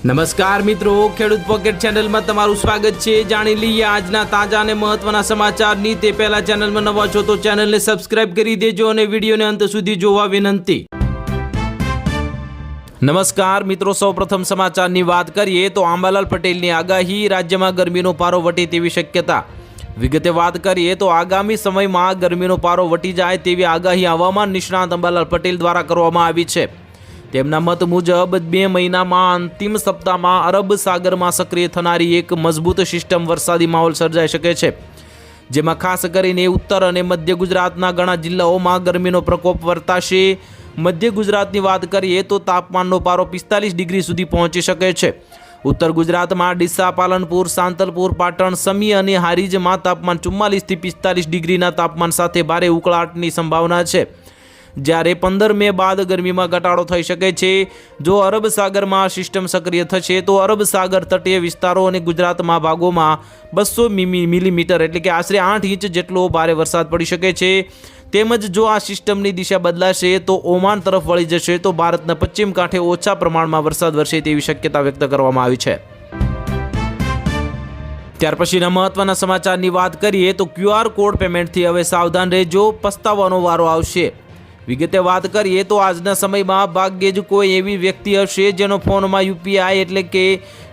નમસ્કાર મિત્રો, ખેડૂત પોકેટ ચેનલમાં તમારું સ્વાગત છે। જાણી લઈએ આજના તાજા અને મહત્વના સમાચારની। તે પહેલા ચેનલમાં નવા છો તો ચેનલને સબસ્ક્રાઇબ કરી દેજો અને વિડીયોને અંત સુધી જોવા વિનંતી। નમસ્કાર મિત્રો, સૌપ્રથમ સમાચારની વાત કરીએ તો આંબાલાલ પટેલની આગાહી, રાજ્યમાં ગરમીનો પારો વટે તેવી શક્યતા। વિગતે વાત કરીએ તો આગામી સમયમાં ગરમીનો પારો વટી જાય તેવી આગાહી હવામાન નિષ્ણાત આંબાલાલ પટેલ દ્વારા કરવામાં આવી છે। તેમના મત મુજબ 2 મહિનામાં અંતિમ સપ્તાહમાં અરબ સાગરમાં સક્રિય થનારી એક મજબૂત સિસ્ટમ વરસાદી માહોલ સર્જાઈ શકે છે, જેમાં ખાસ કરીને ઉત્તર અને મધ્ય ગુજરાતના ઘણા જિલ્લાઓમાં ગરમીનો પ્રકોપ વર્તાશે। મધ્ય ગુજરાતની વાત કરીએ તો તાપમાનનો પારો 45 ડિગ્રી સુધી પહોંચી શકે છે। ઉત્તર ગુજરાતમાં ડીસા, પાલનપુર, સાંતલપુર, પાટણ, સમી અને હારીજમાં તાપમાન 44 થી 45 ડિગ્રીના તાપમાન સાથે ભારે ઉકળાટની સંભાવના છે, જ્યારે 15 મે બાદ ગરમીમાં ઘટાડો થઈ શકે છે। જો અરબ સાગરમાં સિસ્ટમ સક્રિય થશે તો અરબ સાગર તટીય વિસ્તારો અને ગુજરાતમાં ભાગોમાં 200 મિલીમીટર એટલે કે આશરે 8 ઇંચ જેટલો ભારે વરસાદ પડી શકે છે। તેમજ જો આ સિસ્ટમની દિશા બદલાશે તો ઓમાન તરફ વળી જશે તો ભારતના પશ્ચિમ કાંઠે ઓછા પ્રમાણમાં વરસાદ વરસે તેવી શક્યતા વ્યક્ત કરવામાં આવી છે। ત્યાર પછીના મહત્વના સમાચારની વાત કરીએ તો QR કોડ પેમેન્ટથી હવે સાવધાન રહેજો, પસ્તાવાનો વારો આવશે। વિગતે વાત કરીએ તો આજના સમયમાં ભાગ્યે જ કોઈ એવી વ્યક્તિ હશે જેનો ફોનમાં યુપીઆઈ એટલે કે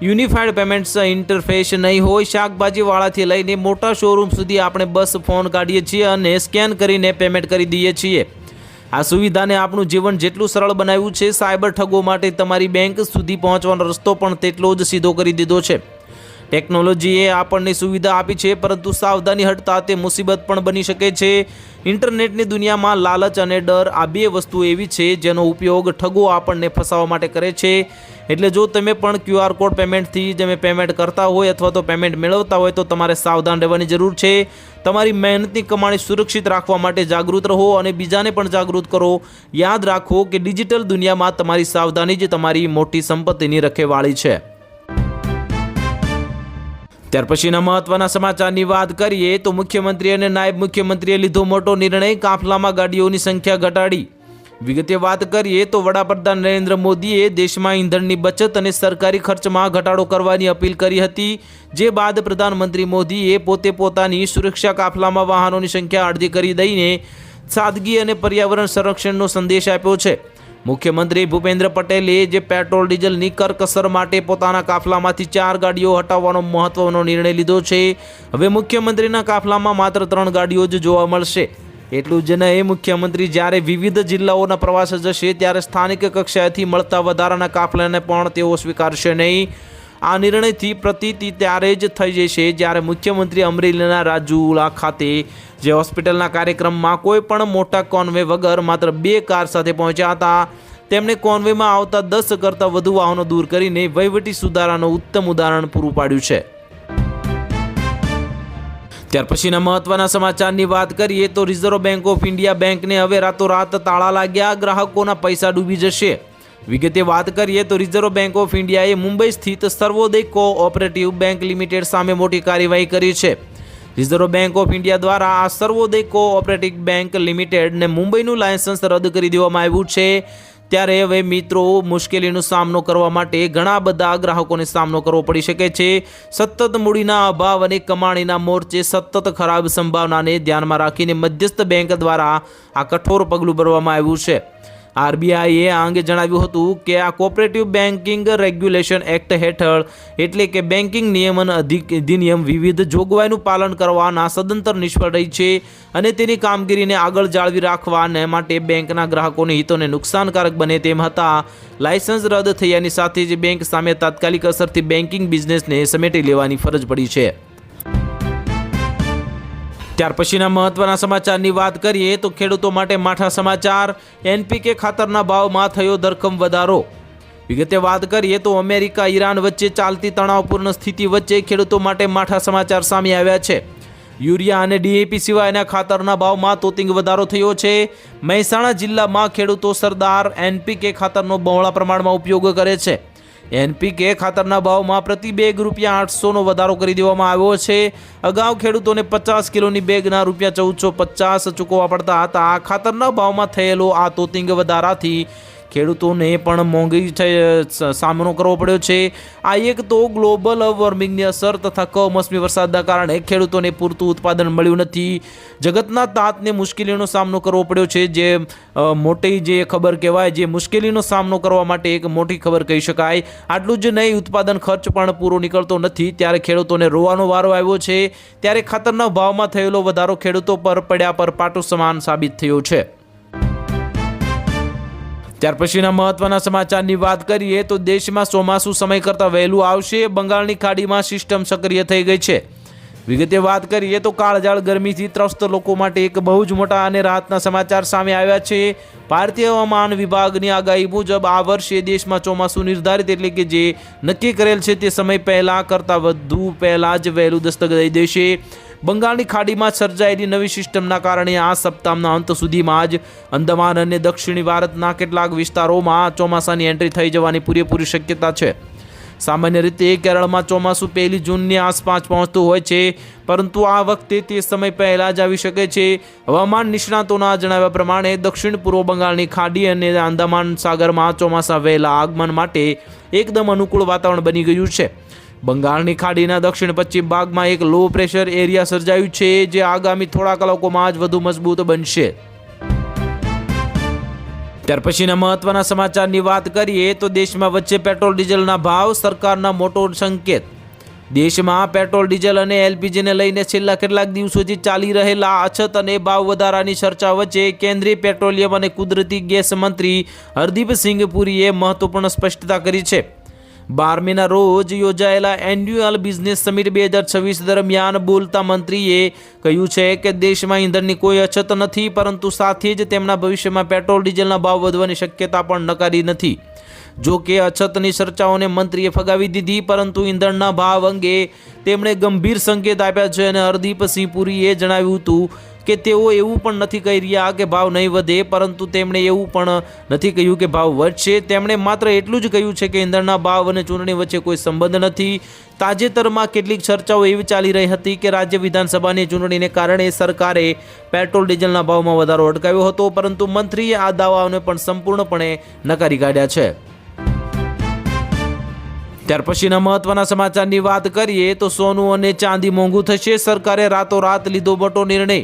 યુનિફાઈડ પેમેન્ટ્સ ઇન્ટરફેસ નહીં હોય। શાકભાજીવાળાથી લઈને મોટા શોરૂમ સુધી આપણે બસ ફોન કાઢીએ છીએ અને સ્કેન કરીને પેમેન્ટ કરી દઈએ છીએ। આ સુવિધાને આપણું જીવન જેટલું સરળ બનાવ્યું છે, સાયબર ઠગો માટે તમારી બેંક સુધી પહોંચવાનો રસ્તો પણ તેટલો જ સીધો કરી દીધો છે। ટેકનોલોજીએ આપણને સુવિધા આપી છે, પરંતુ સાવધાની હટતા તે મુસીબત પણ બની શકે છે। ઇન્ટરનેટની દુનિયામાં લાલચ અને ડર આ બે વસ્તુ એવી છે જેનો ઉપયોગ ઠગો આપણને ફસાવવા માટે કરે છે। એટલે જો તમે પણ QR કોડ પેમેન્ટથી તમે પેમેન્ટ કરતા હોય અથવા તો પેમેન્ટ મેળવતા હોય તો તમારે સાવધાન રહેવાની જરૂર છે। તમારી મહેનતની કમાણી સુરક્ષિત રાખવા માટે જાગૃત રહો અને બીજાને પણ જાગૃત કરો। યાદ રાખો કે ડિજિટલ દુનિયામાં તમારી સાવધાની જ તમારી મોટી સંપત્તિની રખેવાળી છે। ત્યાર પછીના મહત્વના સમાચારની વાત કરીએ તો મુખ્યમંત્રી અને નાયબ મુખ્યમંત્રીએ લીધો મોટો નિર્ણય, કાફલામાં ગાડીઓની સંખ્યા ઘટાડી। વિગતે વાત કરીએ તો વડાપ્રધાન નરેન્દ્ર મોદીએ દેશમાં ઈંધણની બચત અને સરકારી ખર્ચમાં ઘટાડો કરવાની અપીલ કરી હતી, જે બાદ પ્રધાનમંત્રી મોદીએ પોતે પોતાની સુરક્ષા કાફલામાં વાહનોની સંખ્યા અડધી કરી દઈને સાદગી અને પર્યાવરણ સંરક્ષણનો સંદેશ આપ્યો છે। મુખ્યમંત્રી ભૂપેન્દ્ર પટેલે જે પેટ્રોલ ડીઝલની કરકસર માટે પોતાના કાફલામાંથી 4 ગાડીઓ હટાવવાનો મહત્વનો નિર્ણય લીધો છે। હવે મુખ્યમંત્રીના કાફલામાં માત્ર 3 ગાડીઓ જ જોવા મળશે। એટલું જ નહીં, મુખ્યમંત્રી જ્યારે વિવિધ જિલ્લાઓના પ્રવાસે જશે ત્યારે સ્થાનિક કક્ષાએથી મળતા વધારાના કાફલાને પણ તેઓ સ્વીકારશે નહીં। આ નિર્ણયથી પ્રતીતિ ત્યારે જ થઈ જશે જ્યારે મુખ્યમંત્રી અમરેલીના રાજુલા ખાતે જે હોસ્પિટલના કાર્યક્રમમાં કોઈ પણ મોટા કોન્વે વગર માત્ર 2 કાર સાથે પહોંચ્યા હતા। તેમણે કોન્વેમાં આવતા 10 કરતાં વધુ વાહનો દૂર કરીને વહીવટી સુધારાનું ઉત્તમ ઉદાહરણ પૂરું પાડ્યું છે। ત્યાર પછીના મહત્વના સમાચારની વાત કરીએ તો રિઝર્વ બેંક ઓફ ઇન્ડિયા બેંકને હવે રાતોરાત તાળા લાગ્યા, ગ્રાહકોના પૈસા ડૂબી જશે। વિગતે વાત કરીએ તો રિઝર્વ બેંક ઓફ ઇન્ડિયાએ મુંબઈ સ્થિત સર્વોદય કોઓપરેટિવ બેંક લિમિટેડ સામે મોટી કાર્યવાહી કરી છે। રિઝર્વ બેંક ઓફ ઇન્ડિયા દ્વારા આ સર્વોદય કોઓપરેટિવ બેંક લિમિટેડને મુંબઈનું લાયસન્સ રદ કરી દેવામાં આવ્યું છે। ત્યારે હવે મિત્રો મુશ્કેલીનો સામનો કરવા માટે ઘણા બધા ગ્રાહકોને સામનો કરવો પડી શકે છે। સતત મૂડીના અભાવ અને કમાણીના મોરચે સતત ખરાબ સંભાવનાને ધ્યાનમાં રાખીને મધ્યસ્થ બેંક દ્વારા આ કઠોર પગલું ભરવામાં આવ્યું છે। આરબીઆઈએ આ અંગે જણાવ્યું હતું કે આ કોઓપરેટિવ બેન્કિંગ રેગ્યુલેશન એક્ટ હેઠળ એટલે કે બેન્કિંગ નિયમન અધિનિયમ વિવિધ જોગવાઈનું પાલન કરવાના સદંતર નિષ્ફળ રહી છે અને તેની કામગીરીને આગળ જાળવી રાખવાને માટે બેંકના ગ્રાહકોના હિતોને નુકસાનકારક બને તેમ હતા। લાયસન્સ રદ થયાની સાથે જ બેંક સામે તાત્કાલિક અસરથી બેન્કિંગ બિઝનેસને સમેટી લેવાની ફરજ પડી છે। ત્યાર પછીના મહત્વના સમાચારની વાત કરીએ તો ખેડૂતો માટે માઠા સમાચાર, NPK ખાતરના ભાવમાં થયો ધરખમ વધારો। વિગતે વાત કરીએ તો અમેરિકા ઈરાન વચ્ચે ચાલતી તણાવપૂર્ણ સ્થિતિ વચ્ચે ખેડૂતો માટે માઠા સમાચાર સામે આવ્યા છે। યુરિયા અને DAP સિવાયના ખાતરના ભાવમાં તોતિંગ વધારો થયો છે। મહેસાણા જિલ્લામાં ખેડૂતો સરદાર NPK ખાતરનો બહોળા પ્રમાણમાં ઉપયોગ કરે છે। NPK ખાતરના ભાવમાં પ્રતિ બેગ ₹800નો વધારો કરી દેવામાં આવ્યો છે। અગાઉ ખેડૂતોને 50 કિલોની બેગના ₹1450 ચૂકવવા પડતા હતા। ખાતરના ભાવમાં થયેલો આ તોતિંગ વધારાથી ખેડૂતોને પણ મોંઘી સામનો કરવો પડ્યો છે। આ એક તો ગ્લોબલ વોર્મિંગની અસર તથા કમોસમી વરસાદના કારણે ખેડૂતોને પૂરતું ઉત્પાદન મળ્યું નથી। જગતના તાતને મુશ્કેલીનો સામનો કરવો પડ્યો છે, જે મોટી જે ખબર કહેવાય, જે મુશ્કેલીનો સામનો કરવા માટે એક મોટી ખબર કહી શકાય। આટલું જ નહીં, ઉત્પાદન ખર્ચ પણ પૂરો નીકળતો નથી, ત્યારે ખેડૂતોને રોવાનો વારો આવ્યો છે। ત્યારે ખાતરના ભાવમાં થયેલો વધારો ખેડૂતો પર પડ્યા પર પાટું સમાન સાબિત થયો છે। ત્યાર પછીના મહત્વના સમાચારની વાત કરીએ તો દેશમાં ચોમાસું સમય કરતાં વહેલું આવશે। બંગાળની ખાડીમાં સિસ્ટમ સક્રિય થઈ ગઈ છે। વિગતે વાત કરીએ તો કાળઝાળ ગરમીથી ત્રસ્ત લોકો માટે એક બહુ જ મોટા અને રાહતના સમાચાર સામે આવ્યા છે। ભારતીય હવામાન વિભાગની આગાહી મુજબ આ વર્ષે દેશમાં ચોમાસું નિર્ધારિત એટલે કે જે નક્કી કરેલ છે તે સમય પહેલાં કરતાં વધુ પહેલાં જ વહેલું દસ્તક દઈ દેશે। બંગાળની ખાડીમાં સર્જાયેલી નવી સિસ્ટમના કારણે આ સપ્તાહના અંત સુધીમાં જ અંદમાન અને દક્ષિણી ભારતના કેટલાક વિસ્તારોમાં ચોમાસાની એન્ટ્રી થઈ જવાની પૂરેપૂરી શક્યતા છે। સામાન્ય રીતે કેરળમાં ચોમાસું 1 જૂનની આસપાસ પહોંચતું હોય છે, પરંતુ આ વખતે તે સમય પહેલાં જ આવી શકે છે। હવામાન નિષ્ણાતોના જણાવ્યા પ્રમાણે દક્ષિણ પૂર્વ બંગાળની ખાડી અને અંદમાન સાગરમાં ચોમાસા વહેલા આગમન માટે એકદમ અનુકૂળ વાતાવરણ બની ગયું છે। બંગાળની ખાડીના દક્ષિણ પશ્ચિમ ભાગમાં એક લો પ્રેશર એરિયા સર્જાયું છે, જે આગામી થોડા કલાકોમાં જ વધુ મજબૂત બનશે। ત્યાર પછીના મહત્વના સમાચારની વાત કરીએ તો દેશમાં વચ્ચે પેટ્રોલ ડીઝલના ભાવ, સરકારના મોટો સંકેત। દેશમાં પેટ્રોલ ડીઝલ અને એલપીજીને લઈને છેલ્લા કેટલાક દિવસોથી ચાલી રહેલા અછત અને ભાવ વધારાની ચર્ચા વચ્ચે કેન્દ્રીય પેટ્રોલિયમ અને કુદરતી ગેસ મંત્રી હરદીપસિંહ પુરીએ મહત્વપૂર્ણ સ્પષ્ટતા કરી છે। 12મીના રોજ યોજાયેલા એન્યુઅલ બિઝનેસ સમિટ 2026 દરમિયાન બોલતા મંત્રીએ કહ્યું છે કે દેશમાં ઈંધણની કોઈ અછત નથી, પરંતુ સાથે જ તેમના ભવિષ્યમાં પેટ્રોલ ડીઝલના ભાવ વધવાની શક્યતા પણ નકારી નથી। જો કે અછતની ચર્ચાઓને મંત્રીએ ફગાવી દીધી, પરંતુ ઈંધણના ભાવ અંગે તેમણે ગંભીર સંકેત આપ્યા છે અને હરદીપસિંહ પુરીએ જણાવ્યું હતું કે તેઓ એવું પણ નથી કહી રહ્યા કે ભાવ નહીં વધે, પરંતુ તેમણે એવું પણ નથી કહ્યું કે ભાવ વધશે। તેમણે માત્ર એટલું જ કહ્યું છે કે ઈંધણના ભાવ અને ચૂંટણી વચ્ચે કોઈ સંબંધ નથી। તાજેતરમાં કેટલીક ચર્ચાઓ એવી ચાલી રહી હતી કે રાજ્ય વિધાનસભાની ચૂંટણીને કારણે સરકારે પેટ્રોલ ડીઝલના ભાવમાં વધારો અટકાવ્યો હતો, પરંતુ મંત્રીએ આ દાવાઓને પણ સંપૂર્ણપણે નકારી કાઢ્યા છે। ત્યાર પછીના મહત્વના સમાચારની વાત કરીએ તો સોનું અને ચાંદી મોંઘું થશે, સરકારે રાતોરાત લીધો મોટો નિર્ણય।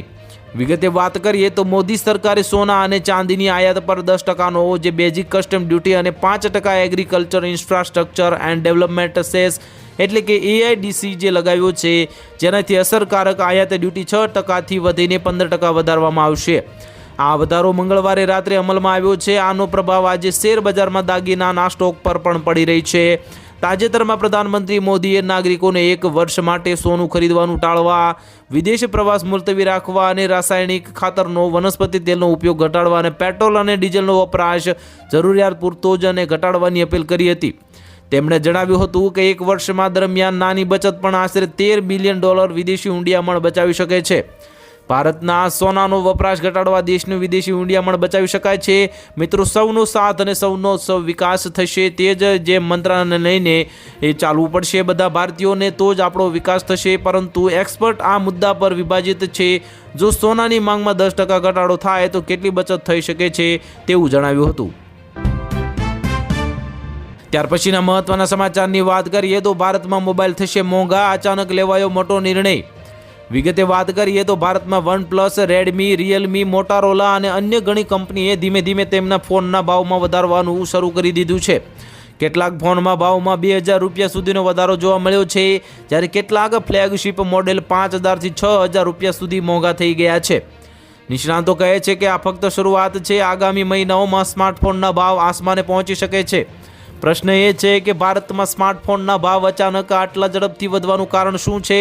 વિગતે વાત કરીએ તો મોદી સરકારે સોના અને ચાંદીની આયાત પર 10%નો જે બેઝિક કસ્ટમ ડ્યુટી અને 5% agriculture infrastructure and development cess એટલે કે AIDC જે લગાવ્યો છે, જેનાથી અસરકારક આયાત ડ્યુટી 6%થી વધીને 15% વધારવામાં આવશે। આ વધારો મંગળવારે રાત્રે અમલમાં આવ્યો છે। આનો પ્રભાવ આજે શેર બજારમાં દાગીનાના સ્ટોક પર પણ પડી રહી છે। તાજેતરમાં પ્રધાનમંત્રી મોદીએ નાગરિકોને 1 વર્ષ માટે સોનું ખરીદવાનું ટાળવા, વિદેશ પ્રવાસ મુલતવી રાખવા અને રાસાયણિક ખાતરનો, વનસ્પતિ તેલનો ઉપયોગ ઘટાડવા અને પેટ્રોલ અને ડીઝલનો વપરાશ જરૂરિયાત પૂરતો જ અને ઘટાડવાની અપીલ કરી હતી। તેમણે જણાવ્યું હતું કે 1 વર્ષમાં દરમિયાન નાની બચત પણ આશરે $13 બિલિયન વિદેશી હુંડિયામણ બચાવી શકે છે। ભારતના સોનાનો વપરાશ ઘટાડવા દેશનું વિદેશી હુંડિયામણ બચાવી શકાય છે। મિત્રો, સૌનો સાથ અને સૌનો વિકાસ થશે, તે જે મંત્રને લઈને એ ચાલવું પડશે બધા ભારતીયોને, તો જ આપણો વિકાસ થશે। પરંતુ એક્સપર્ટ આ મુદ્દા પર વિભાજિત છે। જો સોનાની માંગમાં 10% ઘટાડો થાય તો કેટલી બચત થઈ શકે છે તેવું જણાવ્યું હતું। ત્યાર પછીના મહત્વના સમાચારની વાત કરીએ તો ભારતમાં મોબાઈલ થશે મોંઘા, અચાનક લેવાયો મોટો નિર્ણય। વિગતે વાત કરીએ તો ભારતમાં વનપ્લસ, રેડમી, રિયલમી, મોટોરોલા અને અન્ય ઘણી કંપનીએ ધીમે ધીમે તેમના ફોનના ભાવમાં વધારવાનું શરૂ કરી દીધું છે। કેટલાક ફોનમાં ભાવમાં ₹2000 સુધીનો વધારો જોવા મળ્યો છે, જ્યારે કેટલાક ફ્લેગશિપ મોડેલ ₹5000થી ₹6000 સુધી મોંઘા થઈ ગયા છે। નિષ્ણાતો કહે છે કે આ ફક્ત શરૂઆત છે। આગામી મહિનાઓમાં સ્માર્ટફોનના ભાવ આસમાને પહોંચી શકે છે। પ્રશ્ન એ છે કે ભારતમાં સ્માર્ટફોનના ભાવ અચાનક આટલા ઝડપથી વધવાનું કારણ શું છે?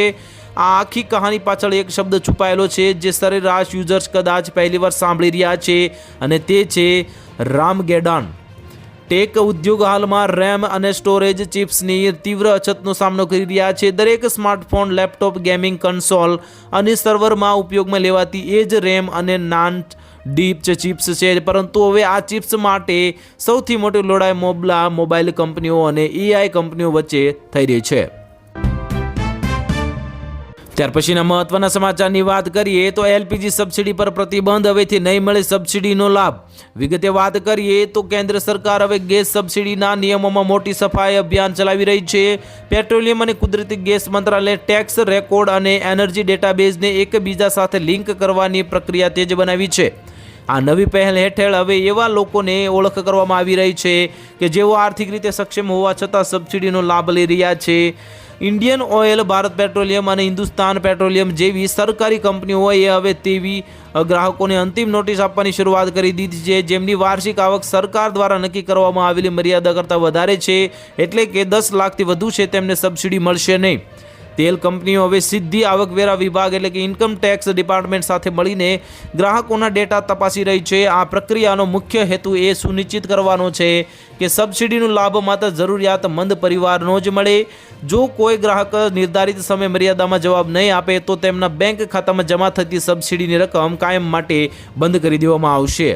આ આખી કહાની પાછળ એક શબ્દ છુપાયેલો છે, જે સરેરાશ યુઝર્સ કદાચ પહેલીવાર સાંભળી રહ્યા છે, અને તે છે રામગેડાન। ટેક ઉદ્યોગ હાલમાં રેમ અને સ્ટોરેજ ચિપ્સની તીવ્ર અછતનો સામનો કરી રહ્યા છે। દરેક સ્માર્ટફોન, લેપટોપ, ગેમિંગ કન્સોલ અને સર્વરમાં ઉપયોગમાં લેવાતી એ જ રેમ અને નાન ડીપ ચિપ્સ છે, પરંતુ હવે આ ચિપ્સ માટે સૌથી મોટી લડાઈ મોબાઈલ કંપનીઓ અને AI કંપનીઓ વચ્ચે થઈ રહી છે। ત્યાર પછીના મહત્વના સમાચારની વાત કરીએ તો એલપીજી સબસિડી પર પ્રતિબંધ, હવેથી નહીં મળે સબસિડીનો લાભ. વિગતે વાત કરીએ તો કેન્દ્ર સરકાર હવે ગેસ સબસિડીના નિયમોમાં મોટી સફાઈ અભિયાન ચલાવી રહી છે. પેટ્રોલિયમ અને કુદરતી ગેસ મંત્રાલય ટેક્સ રેકોર્ડ અને એનર્જી ડેટાબેઝને એકબીજા સાથે લિંક કરવાની પ્રક્રિયા તેજ બનાવી છે. આ નવી પહેલ હેઠળ હવે એવા લોકોને ઓળખ કરવામાં આવી રહી છે કે જેઓ આર્થિક રીતે સક્ષમ હોવા છતાં સબસિડીનો લાભ લઈ રહ્યા છે. ઇન્ડિયન ઓઇલ, ભારત પેટ્રોલિયમ અને હિન્દુસ્તાન પેટ્રોલિયમ જેવી સરકારી કંપનીઓએ હવે તેવી ગ્રાહકોને અંતિમ નોટિસ આપવાની શરૂઆત કરી દીધી છે જેમની વાર્ષિક આવક સરકાર દ્વારા નક્કી કરવામાં આવેલી મર્યાદા કરતાં વધારે છે, એટલે કે 10 લાખથી વધુ છે, તેમને સબસિડી મળશે નહીં. તેલ કંપનીઓ હવે સીધી આવકવેરા વિભાગ એટલે કે ઇન્કમ ટેક્સ ડિપાર્ટમેન્ટ સાથે મળીને ગ્રાહકોના ડેટા તપાસી રહી છે. આ પ્રક્રિયાનો મુખ્ય હેતુ એ સુનિશ્ચિત કરવાનો છે કે સબસિડીનો લાભ માત્ર જરૂરિયાતમંદ પરિવારનો જ મળે. જો કોઈ ગ્રાહક નિર્ધારિત સમય મર્યાદામાં જવાબ નહીં આપે તો તેમના બેંક ખાતામાં જમા થતી સબસિડીની રકમ કાયમ માટે બંધ કરી દેવામાં આવશે.